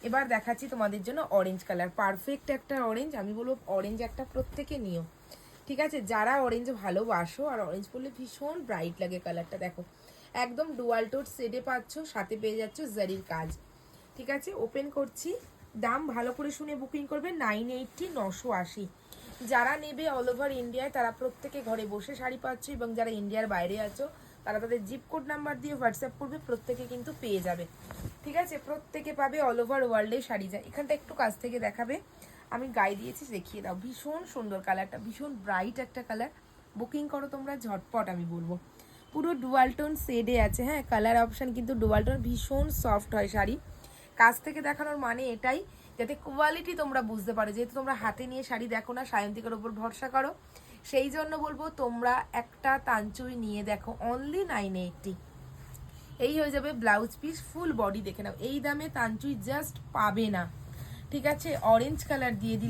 এবার দেখাচ্ছি তোমাদের জন্য অরেঞ্জ কালার, পারফেক্ট একটা অরেঞ্জ। আমি বলবো অরেঞ্জ একটা প্রত্যেকে নিও, ঠিক আছে? যারা অরেঞ্জ ভালোবাসো, আর অরেঞ্জ পরলে ভীষণ ব্রাইট লাগে কালারটা। দেখো একদম ডুয়াল টোট শেডে পাচ্ছ, সাথে পেয়ে যাচ্ছ জারির কাজ, ঠিক আছে? ওপেন করছি, দাম ভালো করে শুনে বুকিং করবে, 980, 980। যারা নেবে অল ওভার ইন্ডিয়ায় তারা প্রত্যেকে ঘরে বসে শাড়ি পাচ্ছ, এবং যারা ইন্ডিয়ার বাইরে আছো তারা তাদের জিপ কোড নাম্বার দিয়ে হোয়াটসঅ্যাপ করবে, প্রত্যেকে কিন্তু পেয়ে যাবে, ঠিক আছে? প্রত্যেকে পাবে, অল ওভার ওয়ার্ল্ডে শাড়ি যায়। এখানটা একটু কাছ থেকে দেখাবে, আমি গায়ে দিয়েছি, দেখিয়ে দাও। ভীষণ সুন্দর কালারটা, ভীষণ ব্রাইট একটা কালার। বুকিং করো তোমরা ঝটপট, আমি বলবো। পুরো ডুয়াল টোন শেডে আছে, হ্যাঁ কালার অপশান কিন্তু ডুয়াল টোন, ভীষণ সফট হয় শাড়ি। কাছ থেকে দেখানোর মানে এটাই যাতে কোয়ালিটি তোমরা বুঝতে পারো, যেহেতু তোমরা হাতে নিয়ে শাড়ি দেখো না, সায়ন্তিকার ওপর ভরসা করো, সেই জন্য বলবো তোমরা একটা তাঞ্চুই নিয়ে দেখো, অনলি 980। এই হয়ে যাবে ব্লাউজ পিস, ফুল বডি দেখে নাও। এই দামে তাঞ্চুই জাস্ট পাবে না, ঠিক আছে? অরেঞ্জ কালার দিয়ে দিলে